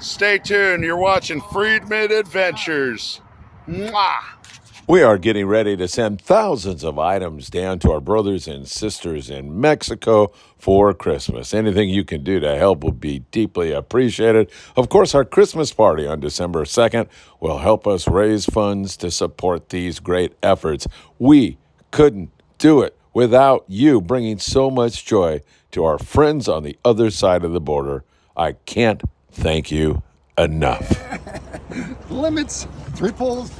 Stay tuned. You're watching Friedman Adventures. Mwah! We are getting ready to send thousands of items down to our brothers and sisters in Mexico for Christmas. Anything you can do to help will be deeply appreciated. Of course, our Christmas party on December 2nd will help us raise funds to support these great efforts. We couldn't do it without you bringing so much joy to our friends on the other side of the border. I can't thank you enough. Limits, 3 pulls.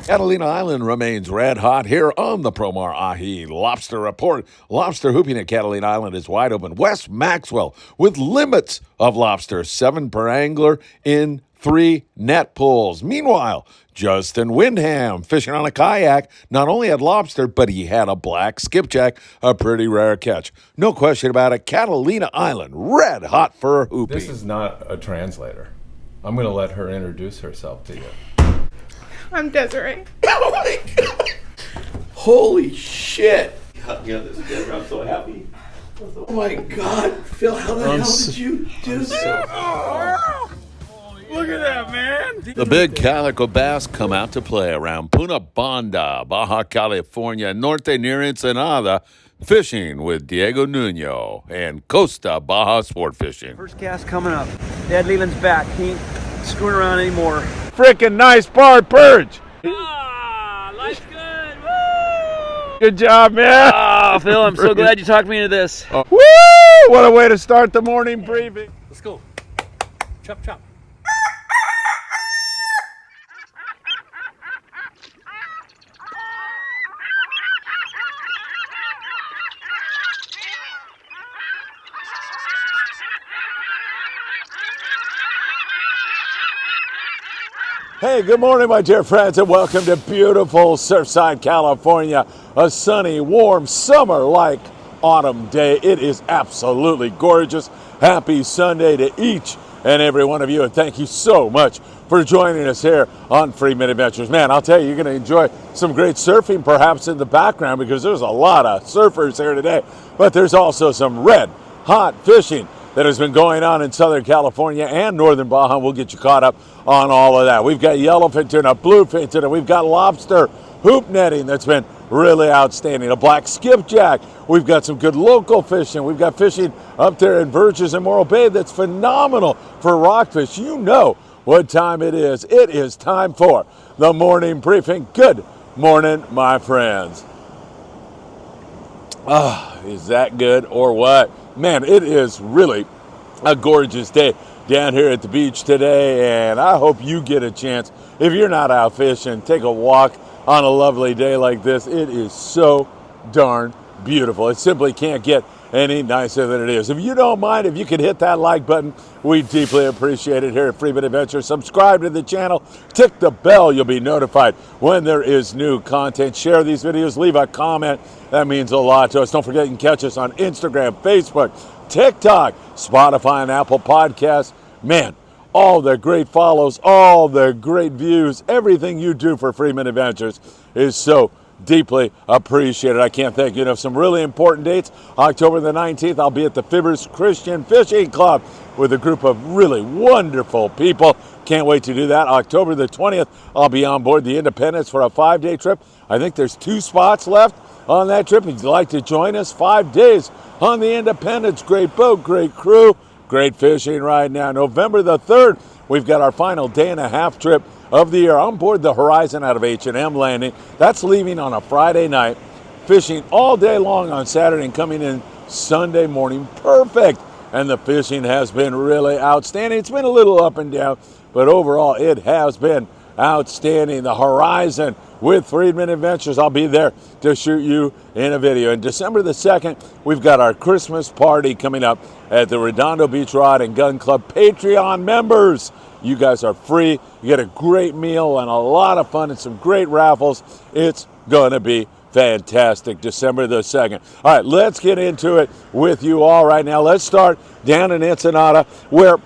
Catalina Island remains red hot here on the Promar Ahi Lobster Report. Lobster hooping at Catalina Island is wide open. West Maxwell with limits of lobster, 7 per angler in 3 net pulls. Meanwhile, Justin Windham fishing on a kayak not only had lobster, but he had a black skipjack, a pretty rare catch. No question about it, Catalina Island, red hot for hooping. This is not a translator. I'm going to let her introduce herself to you. I'm Desiree. Oh my God. Holy shit. Yeah, this is good. I'm so happy. Oh my God. Phil, how the hell did you do this? Look at that, man. The big calico bass come out to play around Punta Banda, Baja California, Norte near Ensenada, fishing with Diego Nuno and Costa Baja Sport Fishing. First cast coming up. Dad Leland's back. He ain't screwing around anymore. Freaking nice bar perch. Ah, life's good. Woo! Good job, man. Oh, Phil, I'm so glad you talked me into this. Woo! What a way to start the morning briefing. Let's go. Chop, chop. Hey, good morning, my dear friends, and welcome to beautiful Surfside, California. A sunny, warm, summer-like autumn day. It is absolutely gorgeous. Happy Sunday to each and every one of you, and thank you so much for joining us here on Friedman Adventures. Man, I'll tell you, you're going to enjoy some great surfing perhaps in the background because there's a lot of surfers here today, but there's also some red hot fishing that has been going on in Southern California and Northern Baja. We'll get you caught up on all of that. We've got yellowfin tuna, bluefin tuna. We've got lobster hoop netting that's been really outstanding. A black skipjack. We've got some good local fishing. We've got fishing up there in Verges and Morro Bay that's phenomenal for rockfish. You know what time it is. It is time for the morning briefing. Good morning, my friends. Is that good or what? Man, it is really a gorgeous day down here at the beach today, and I hope you get a chance. If you're not out fishing, take a walk on a lovely day like this. It is so darn beautiful. It simply can't get any nicer than it is. If you don't mind, if you could hit that like button, we deeply appreciate it here at Friedman Adventures. Subscribe to the channel, tick the bell, you'll be notified when there is new content. Share these videos, leave a comment. That means a lot to us. Don't forget you can catch us on Instagram, Facebook, TikTok, Spotify, and Apple Podcasts. Man, all the great follows, all the great views, everything you do for Friedman Adventures is so deeply appreciated. I can't thank you enough. Some really important dates. October the 19th, I'll be at the Fibbers Christian Fishing Club with a group of really wonderful people. Can't wait to do that. October the 20th, I'll be on board the Independence for a 5-day trip. I think there's 2 spots left on that trip. If you'd like to join us, 5 days on the Independence. Great boat, great crew, great fishing right now. November the 3rd, we've got our final day and a half trip of the year on board the Horizon out of H&M Landing. That's leaving on a Friday night, fishing all day long on Saturday and coming in Sunday morning. Perfect. And the fishing has been really outstanding. It's been a little up and down, but overall it has been outstanding. The Horizon with Friedman Adventures. I'll be there to shoot you in a video. And December the 2nd, we've got our Christmas party coming up at the Redondo Beach Rod and Gun Club. Patreon members, you guys are free. You get a great meal and a lot of fun and some great raffles. It's going to be fantastic. December the 2nd. All right, let's get into it with you all right now. Let's start down in Ensenada, where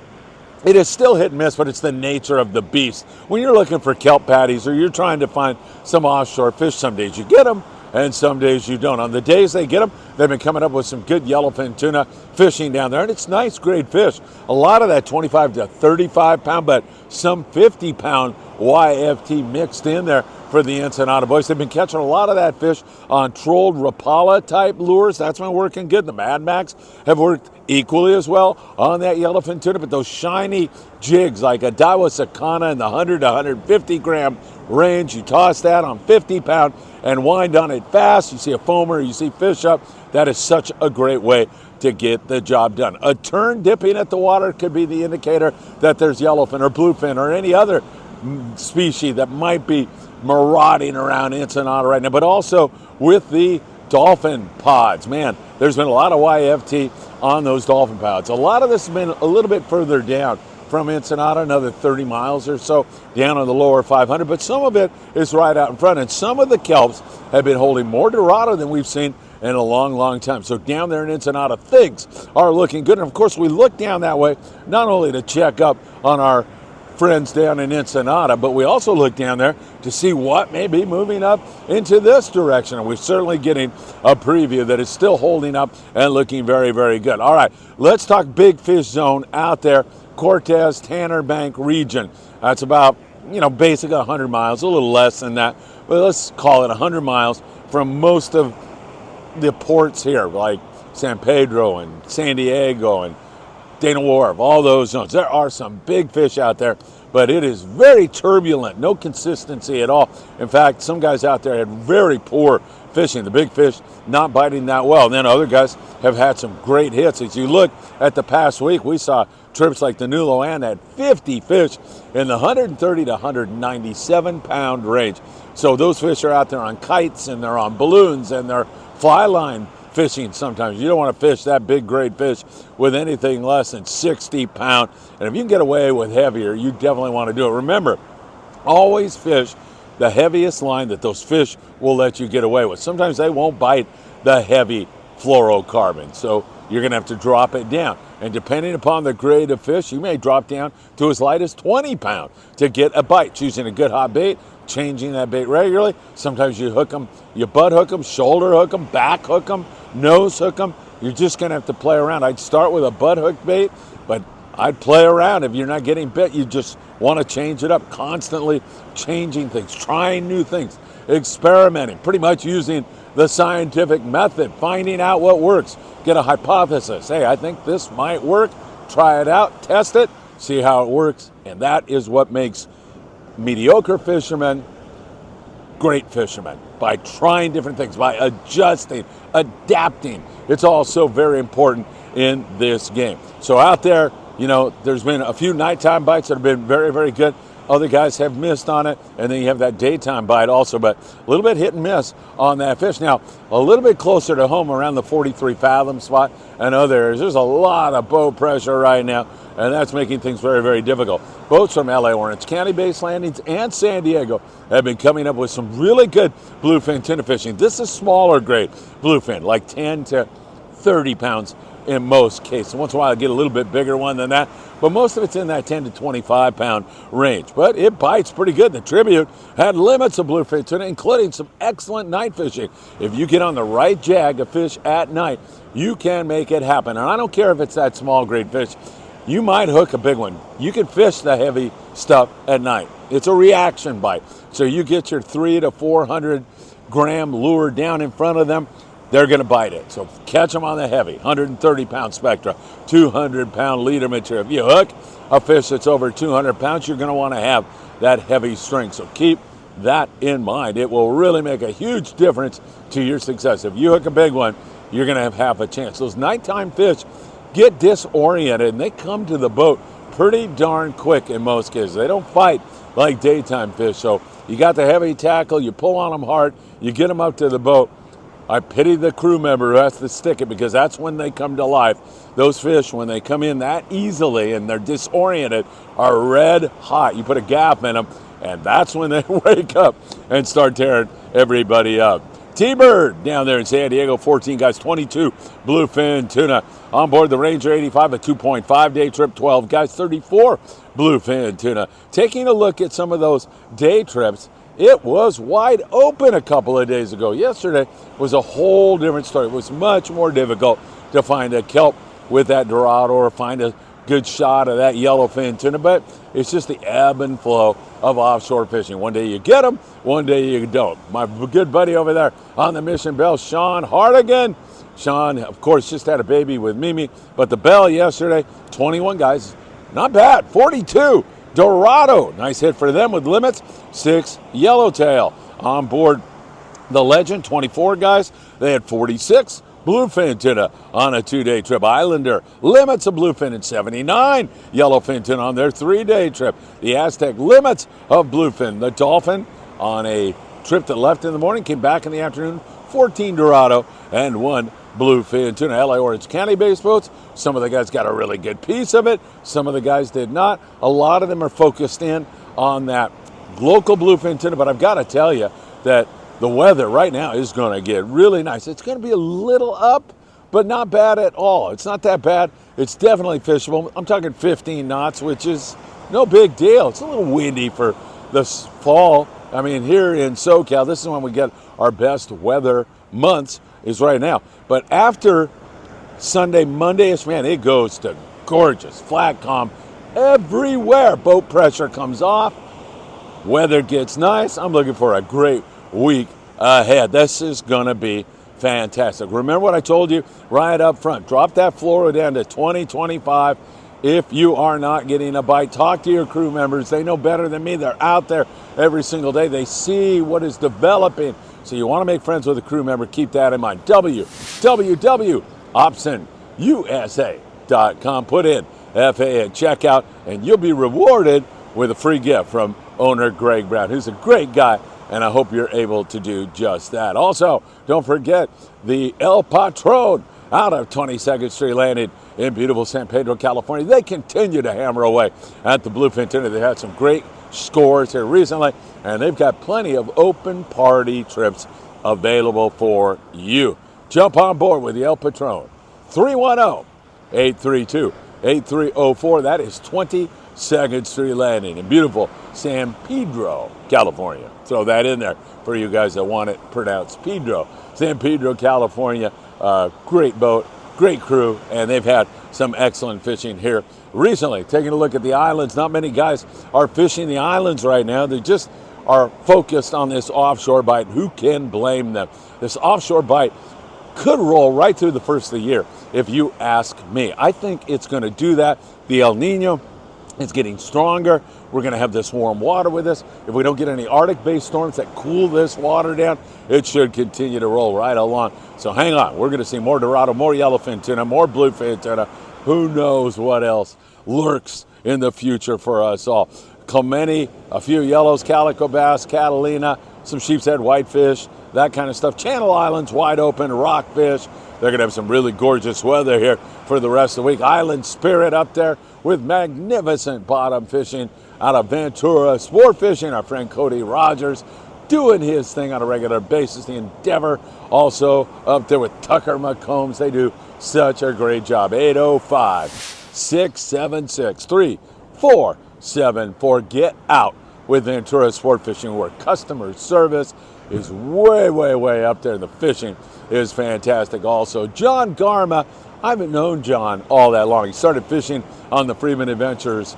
it is still hit and miss, but it's the nature of the beast. When you're looking for kelp patties or you're trying to find some offshore fish, some days you get them, and some days you don't. On the days they get them, they've been coming up with some good yellowfin tuna fishing down there, and it's nice, great fish. A lot of that 25 to 35 pound, but some 50 pound YFT mixed in there for the Ensenada boys. They've been catching a lot of that fish on trolled Rapala type lures. That's been working good. The Mad Max have worked equally as well on that yellowfin tuna, but those shiny jigs like a Daiwa Sakana in the 100 to 150 gram range, you toss that on 50 pound and wind on it fast. You see a foamer, you see fish up. That is such a great way to get the job done. A turn dipping at the water could be the indicator that there's yellowfin or bluefin or any other species that might be marauding around Ensenada right now, but also with the dolphin pods. Man, there's been a lot of YFT on those dolphin pods. A lot of this has been a little bit further down from Ensenada, another 30 miles or so down on the lower 500, but some of it is right out in front, and some of the kelps have been holding more Ddorado than we've seen in a long, long time. So down there in Ensenada, things are looking good. And of course, we look down that way, not only to check up on our friends down in Ensenada, but we also look down there to see what may be moving up into this direction. And we're certainly getting a preview that is still holding up and looking very, very good. All right, let's talk big fish zone out there, Cortez, Tanner Bank region. That's about, basically 100 miles, a little less than that, but let's call it 100 miles from most of the ports here, like San Pedro and San Diego and Dana Wharf, all those zones. There are some big fish out there, but it is very turbulent, no consistency at all. In fact, some guys out there had very poor fishing. The big fish not biting that well. And then other guys have had some great hits. As you look at the past week, we saw trips like the New Loan had 50 fish in the 130 to 197 pound range. So those fish are out there on kites and they're on balloons and they're fly line fishing sometimes. You don't want to fish that big, great fish with anything less than 60 pound. And if you can get away with heavier, you definitely want to do it. Remember, always fish the heaviest line that those fish will let you get away with. Sometimes they won't bite the heavy fluorocarbon, so you're going to have to drop it down. And depending upon the grade of fish, you may drop down to as light as 20 pound to get a bite. Choosing a good hot bait, changing that bait regularly. Sometimes you hook them, you butt hook them, shoulder hook them, back hook them, nose hook them. You're just going to have to play around. I'd start with a butt hook bait, but I'd play around. If you're not getting bit, you just want to change it up, constantly changing things, trying new things, experimenting, pretty much using the scientific method, finding out what works. Get a hypothesis. Hey, I think this might work. Try it out, test it, see how it works. And that is what makes mediocre fishermen great fishermen, by trying different things, by adjusting, adapting. It's all so very important in this game. So out there, there's been a few nighttime bites that have been very, very good. Other guys have missed on it, and then you have that daytime bite also, but a little bit hit and miss on that fish. Now, a little bit closer to home around the 43 fathom spot and others, there's a lot of boat pressure right now, and that's making things very, very difficult. Boats from LA, Orange County base landings and San Diego have been coming up with some really good bluefin tuna fishing. This is smaller grade bluefin, like 10 to 30 pounds in most cases. Once in a while I get a little bit bigger one than that, but most of it's in that 10 to 25 pound range. But it bites pretty good. The Tribute had limits of bluefin tuna, including some excellent night fishing. If you get on the right jag of fish at night, you can make it happen. And I don't care if it's that small grade fish. You might hook a big one. You can fish the heavy stuff at night. It's a reaction bite. So you get your 300 to 400 gram lure down in front of them, they're going to bite it. So catch them on the heavy, 130 pound spectra, 200 pound leader material. If you hook a fish that's over 200 pounds, you're going to want to have that heavy string. So keep that in mind. It will really make a huge difference to your success. If you hook a big one, you're going to have half a chance. Those nighttime fish get disoriented and they come to the boat pretty darn quick in most cases. They don't fight like daytime fish. So you got the heavy tackle, you pull on them hard, you get them up to the boat. I pity the crew member who has to stick it, because that's when they come to life. Those fish, when they come in that easily and they're disoriented, are red hot. You put a gaff in them, and that's when they wake up and start tearing everybody up. T-Bird down there in San Diego, 14 guys, 22 bluefin tuna. On board the Ranger 85, a 2.5 day trip, 12 guys, 34 bluefin tuna. Taking a look at some of those day trips it was wide open a couple of days ago. Yesterday was a whole different story. It was much more difficult to find a kelp with that Ddorado or find a good shot of that yellowfin tuna, but it's just the ebb and flow of offshore fishing. One day you get them, one day you don't. My good buddy over there on the Mission Bell, Sean Hardigan. Sean, of course, just had a baby with Mimi, but the Bell yesterday, 21 guys, not bad, 42. Ddorado, nice hit for them with limits, 6 yellowtail. On board the Legend, 24 guys, they had 46. Bluefin tuna on a 2-day trip. Islander, limits of bluefin and 79 yellowfin tuna on their 3-day trip. The Aztec, limits of bluefin. The Dolphin on a trip that left in the morning, came back in the afternoon, 14 Ddorado and 1 bluefin tuna. LA Orange County-based boats, some of the guys got a really good piece of it, some of the guys did not. A lot of them are focused in on that local bluefin tuna, but I've got to tell you that the weather right now is going to get really nice. It's going to be a little up, but not bad at all. It's not that bad. It's definitely fishable. I'm talking 15 knots, which is no big deal. It's a little windy for this fall. I mean, here in SoCal, this is when we get our best weather months, is right now. But after Sunday, Monday-ish, man, it goes to gorgeous, flat calm everywhere. Boat pressure comes off. Weather gets nice. I'm looking for a great week ahead. This is going to be fantastic. Remember what I told you right up front. Drop that fluoro down to 20, 25. If you are not getting a bite, talk to your crew members. They know better than me. They're out there every single day. They see what is developing. So you want to make friends with a crew member. Keep that in mind. www.opsonusa.com. Put in FA at checkout, and you'll be rewarded with a free gift from owner Greg Brown, who's a great guy, and I hope you're able to do just that. Also, don't forget the El Patron out of 22nd Street Landing in beautiful San Pedro, California. They continue to hammer away at the bluefin tuna. They had some great scores here recently, and they've got plenty of open party trips available for you. Jump on board with the El Patron. 310-832-8304. That is 22nd Street Landing in beautiful San Pedro, California. Throw that in there for you guys that want it pronounced Pedro. San Pedro, California. Great boat, great crew, and they've had some excellent fishing here recently. Taking a look at the islands, not many guys are fishing the islands right now. They just are focused on this offshore bite. Who can blame them? This offshore bite could roll right through the first of the year, if you ask me. I think it's going to do that. The El Nino is getting stronger. We're going to have this warm water with us. If we don't get any Arctic-based storms that cool this water down, it should continue to roll right along. So hang on. We're going to see more Ddorado, more yellowfin tuna, more bluefin tuna. Who knows what else lurks in the future for us all. Clemente, a few yellows, calico bass, Catalina, some sheepshead whitefish, that kind of stuff. Channel Islands, wide open, rockfish. They're going to have some really gorgeous weather here for the rest of the week. Island Spirit up there with magnificent bottom fishing out of Ventura. Sport fishing, our friend Cody Rogers doing his thing on a regular basis. The Endeavor also up there with Tucker McCombs. They do such a great job. 805-676-3474. Get out with Ventura Sport Fishing, where customer service is way, way, way up there. The fishing is fantastic also. John Garma, I haven't known John all that long. He started fishing on the Friedman Adventures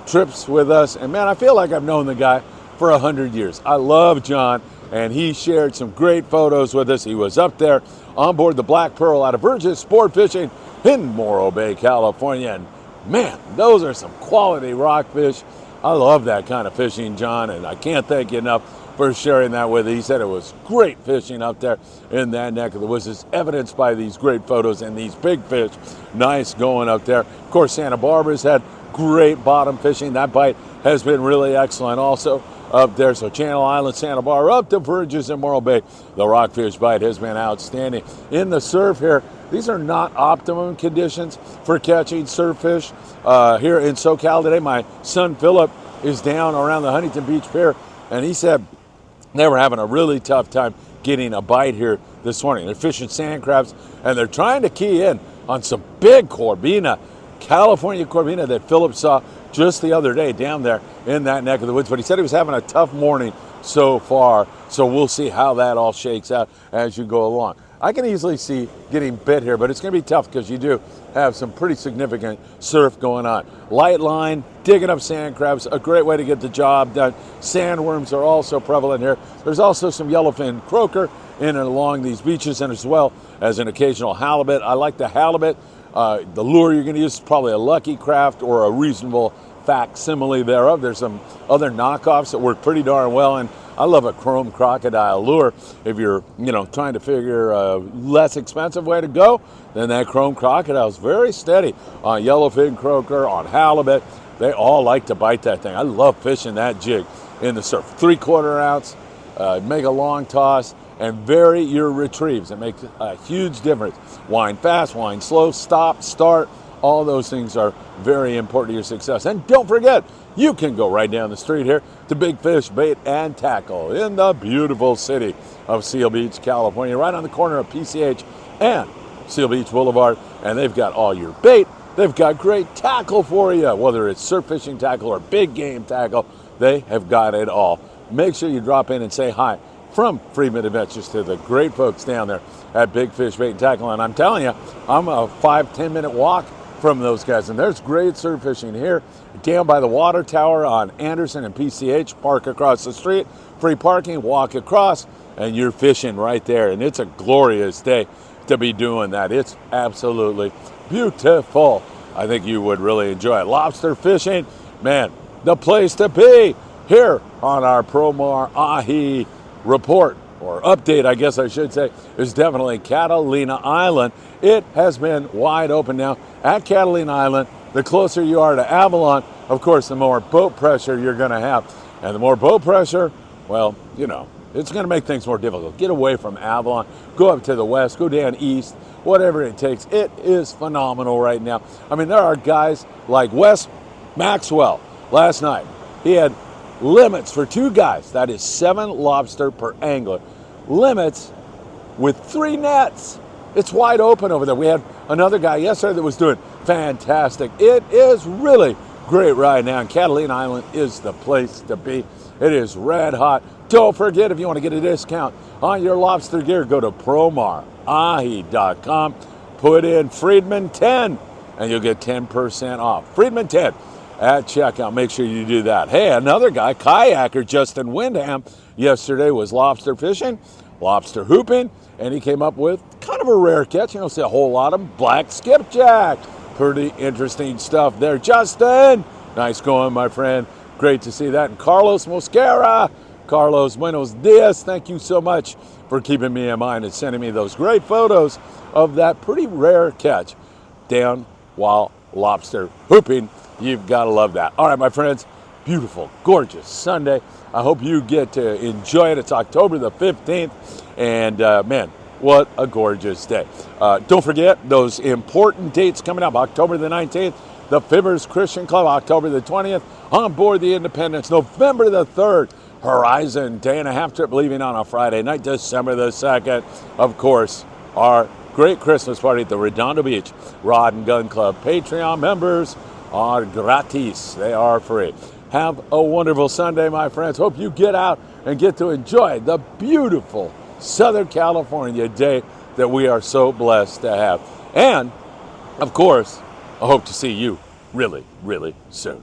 trips with us, and man, I feel like I've known the guy for 100 years. I love John, and he shared some great photos with us. He was up there on board the Black Pearl out of Burgess Sport Fishing in Morro Bay, California, and man, those are some quality rockfish. I love that kind of fishing, John, and I can't thank you enough for sharing that with us. He said it was great fishing up there in that neck of the woods. It's evidenced by these great photos and these big fish. Nice going up there. Of course, Santa Barbara's had great bottom fishing. That bite has been really excellent also up there. So Channel Island, Santa Barbara, up to Burgess and Morro Bay. The rockfish bite has been outstanding. In the surf here, these are not optimum conditions for catching surf fish here in SoCal today. My son Philip is down around the Huntington Beach Pier, and he said they were having a really tough time getting a bite here this morning. They're fishing sand crabs, and they're trying to key in on some big Corbina, California Corbina that Philip saw just the other day down there in that neck of the woods. But he said he was having a tough morning so far. So we'll see how that all shakes out as you go along. I can easily see getting bit here, but it's going to be tough because you do have some pretty significant surf going on. Light line, digging up sand crabs, a great way to get the job done. Sandworms are also prevalent here. There's also some yellowfin croaker in and along these beaches, and as well as an occasional halibut. I like the halibut. The lure you're going to use is probably a Lucky Craft or a reasonable facsimile thereof. There's some other knockoffs that work pretty darn well, and I love a chrome crocodile lure. If you're, trying to figure a less expensive way to go, then that chrome crocodile is very steady on yellowfin croaker, on halibut. They all like to bite that thing. I love fishing that jig in the surf. 3/4 ounce, make a long toss, and vary your retrieves. It makes a huge difference. Wind fast, wind slow, stop, start. All those things are very important to your success. And don't forget, you can go right down the street here to Big Fish Bait and Tackle in the beautiful city of Seal Beach, California, right on the corner of PCH and Seal Beach Boulevard. And they've got all your bait. They've got great tackle for you, whether it's surf fishing tackle or big game tackle. They have got it all. Make sure you drop in and say hi from Friedman Adventures to the great folks down there at Big Fish Bait and Tackle. And I'm telling you, I'm a 5-10 minute walk from those guys. And there's great surf fishing here down by the water tower on Anderson and PCH. Park across the street, free parking, walk across, and you're fishing right there. And it's a glorious day to be doing that. It's absolutely beautiful. I think you would really enjoy it. Lobster fishing, man, the place to be here on our Promar Ahi report, or update, I guess I should say, is definitely Catalina Island. It has been wide open now at Catalina Island. The closer you are to Avalon, of course, the more boat pressure you're going to have. And the more boat pressure, well, it's going to make things more difficult. Get away from Avalon, go up to the west, go down east, whatever it takes. It is phenomenal right now. I mean, there are guys like Wes Maxwell last night. He had limits for 2 guys. That is 7 lobster per angler. Limits with 3 nets. It's wide open over there. We had another guy yesterday that was doing fantastic. It is really great right now, and Catalina Island is the place to be. It is red hot. Don't forget, if you want to get a discount on your lobster gear, go to promarahi.com. Put in Friedman 10, and you'll get 10% off. Friedman 10 at checkout. Make sure you do that. Hey, another guy, kayaker Justin Windham, yesterday was lobster fishing, lobster hooping, and he came up with kind of a rare catch. You don't see a whole lot of them. Black skipjack. Pretty interesting stuff there. Justin, nice going, my friend. Great to see that. And Carlos Mosquera. Carlos, buenos dias. Thank you so much for keeping me in mind and sending me those great photos of that pretty rare catch down while lobster hooping. You've got to love that. All right, my friends, beautiful, gorgeous Sunday. I hope you get to enjoy it. It's October the 15th, and man, what a gorgeous day. Don't forget those important dates coming up. October the 19th, the Fibbers Christian Club. October the 20th, on board the Independence. November the 3rd, Horizon day-and-a-half trip leaving on a Friday night. December the 2nd, of course, our great Christmas party at the Redondo Beach Rod and Gun Club. Patreon members are gratis. They are free. Have a wonderful Sunday, my friends. Hope you get out and get to enjoy the beautiful Southern California day that we are so blessed to have. And, of course, I hope to see you really, really soon.